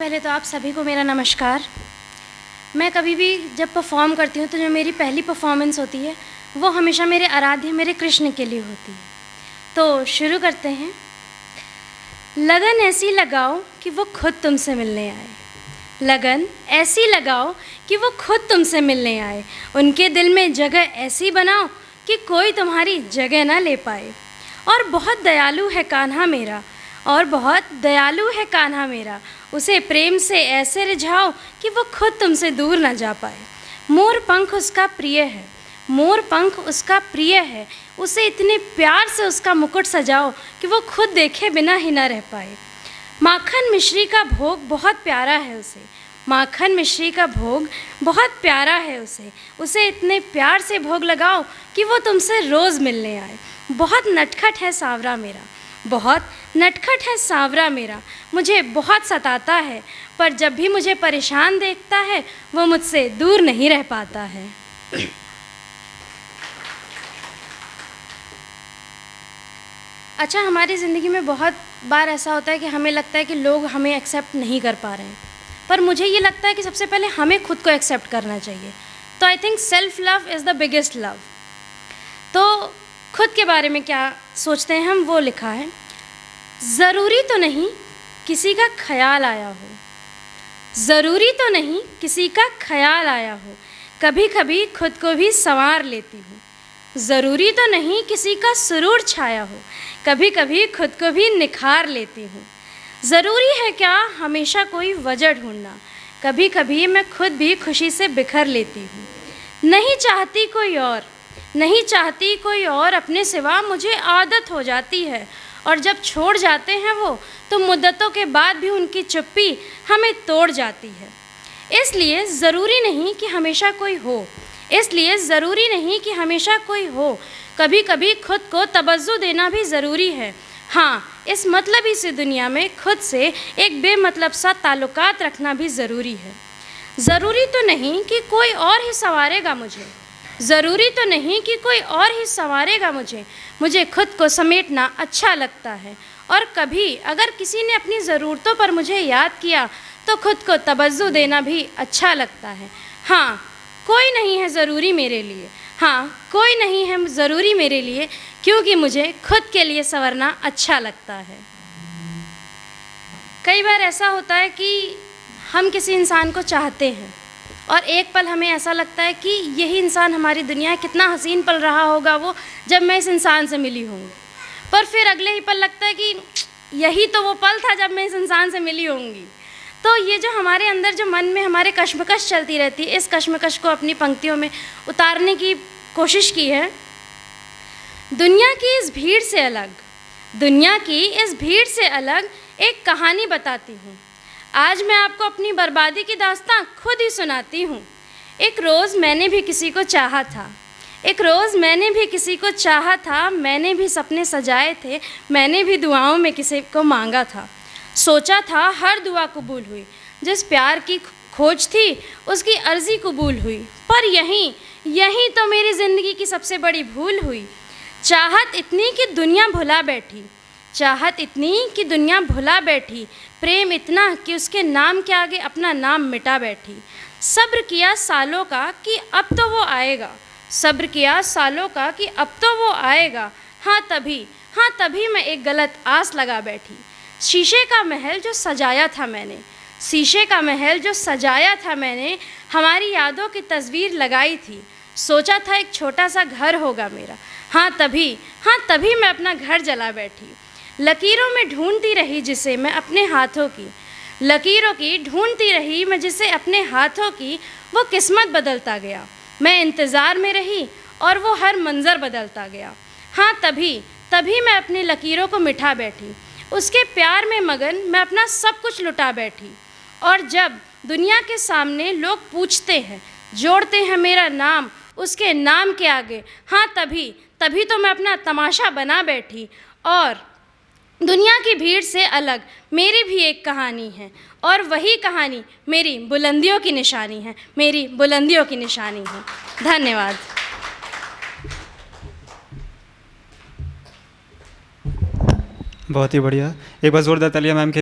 पहले तो आप सभी को मेरा नमस्कार। मैं कभी भी जब परफॉर्म करती हूँ तो जो मेरी पहली परफॉर्मेंस होती है वो हमेशा मेरे आराध्य मेरे कृष्ण के लिए होती है। तो शुरू करते हैं। लगन ऐसी लगाओ कि वो खुद तुमसे मिलने आए, लगन ऐसी लगाओ कि वो खुद तुमसे मिलने आए। उनके दिल में जगह ऐसी बनाओ कि कोई तुम्हारी जगह ना ले पाए। और बहुत दयालु है कान्हा मेरा, और बहुत दयालु है कान्हा मेरा, उसे प्रेम से ऐसे रिझाओ कि वो खुद तुमसे दूर ना जा पाए। मोर पंख उसका प्रिय है, मोर पंख उसका प्रिय है, उसे इतने प्यार से उसका मुकुट सजाओ कि वो खुद देखे बिना ही ना रह पाए। माखन मिश्री का भोग बहुत प्यारा है उसे, माखन मिश्री का भोग बहुत प्यारा है उसे इतने प्यार से भोग लगाओ कि वो तुमसे रोज़ मिलने आए। बहुत नटखट है सांवरा मेरा, बहुत नटखट है सांवरा मेरा, मुझे बहुत सताता है, पर जब भी मुझे परेशान देखता है वो मुझसे दूर नहीं रह पाता है। अच्छा, हमारी ज़िंदगी में बहुत बार ऐसा होता है कि हमें लगता है कि लोग हमें एक्सेप्ट नहीं कर पा रहे हैं, पर मुझे ये लगता है कि सबसे पहले हमें खुद को एक्सेप्ट करना चाहिए। तो I think self love is the biggest love. तो खुद के बारे में क्या सोचते हैं हम, वो लिखा है। ज़रूरी तो नहीं किसी का ख्याल आया हो, ज़रूरी तो नहीं किसी का ख्याल आया हो, कभी कभी खुद को भी संवार लेती हूँ। ज़रूरी तो नहीं किसी का सुरूर छाया हो, कभी कभी खुद को भी निखार लेती हूँ। ज़रूरी है क्या हमेशा कोई वजह ढूंढना, कभी कभी मैं खुद भी खुशी से बिखर लेती हूँ। नहीं चाहती कोई और, नहीं चाहती कोई और, अपने सिवा मुझे आदत हो जाती है, और जब छोड़ जाते हैं वो तो मुद्दतों के बाद भी उनकी चुप्पी हमें तोड़ जाती है। इसलिए ज़रूरी नहीं कि हमेशा कोई हो, इसलिए ज़रूरी नहीं कि हमेशा कोई हो, कभी कभी खुद को तवज्जो देना भी ज़रूरी है। हाँ, इस मतलबी सी दुनिया में खुद से एक बेमतलब सा ताल्लुकात रखना भी ज़रूरी है। ज़रूरी तो नहीं कि कोई और ही संवारेगा मुझे, ज़रूरी तो नहीं कि कोई और ही संवारेगा मुझे खुद को समेटना अच्छा लगता है। और कभी अगर किसी ने अपनी ज़रूरतों पर मुझे याद किया तो खुद को तवज्जो देना भी अच्छा लगता है। हाँ, कोई नहीं है ज़रूरी मेरे लिए, हाँ कोई नहीं है ज़रूरी मेरे लिए, क्योंकि मुझे खुद के लिए संवरना अच्छा लगता है। कई बार ऐसा होता है कि हम किसी इंसान को चाहते हैं और एक पल हमें ऐसा लगता है कि यही इंसान हमारी दुनिया है, कितना हसीन पल रहा होगा वो जब मैं इस इंसान से मिली होंगी। पर फिर अगले ही पल लगता है कि यही तो वो पल था जब मैं इस इंसान से मिली होंगी। तो ये जो हमारे अंदर जो मन में हमारे कश्मकश चलती रहती है, इस कश्मकश को अपनी पंक्तियों में उतारने की कोशिश की है। दुनिया की इस भीड़ से अलग, दुनिया की इस भीड़ से अलग एक कहानी बताती हूँ। आज मैं आपको अपनी बर्बादी की दास्तां खुद ही सुनाती हूँ। एक रोज़ मैंने भी किसी को चाहा था, एक रोज़ मैंने भी किसी को चाहा था, मैंने भी सपने सजाए थे, मैंने भी दुआओं में किसी को मांगा था। सोचा था हर दुआ कबूल हुई, जिस प्यार की खोज थी उसकी अर्ज़ी कबूल हुई, पर यहीं तो मेरी ज़िंदगी की सबसे बड़ी भूल हुई। चाहत इतनी कि दुनिया भुला बैठी, चाहत इतनी कि दुनिया भुला बैठी, प्रेम इतना कि उसके नाम के आगे अपना नाम मिटा बैठी। सब्र किया सालों का कि अब तो वो आएगा, सब्र किया सालों का कि अब तो वो आएगा, हाँ तभी मैं एक गलत आस लगा बैठी। शीशे का महल जो सजाया था मैंने, शीशे का महल जो सजाया था मैंने, हमारी यादों की तस्वीर लगाई थी। सोचा था एक छोटा सा घर होगा मेरा, हाँ तभी मैं अपना घर जला बैठी। लकीरों में ढूंढती रही जिसे मैं अपने हाथों की, लकीरों की ढूंढती रही मैं जिसे अपने हाथों की, वो किस्मत बदलता गया। मैं इंतज़ार में रही और वो हर मंज़र बदलता गया। हाँ तभी मैं अपनी लकीरों को मिठा बैठी, उसके प्यार में मगन मैं अपना सब कुछ लुटा बैठी। और जब दुनिया के सामने लोग पूछते हैं, जोड़ते हैं मेरा नाम उसके नाम के आगे, हाँ तभी तो मैं अपना तमाशा बना बैठी। और दुनिया की भीड़ से अलग मेरी भी एक कहानी है, और वही कहानी मेरी बुलंदियों की निशानी है, मेरी बुलंदियों की निशानी है। धन्यवाद। बहुत ही बढ़िया, एक बार जोरदार तालियां मैम के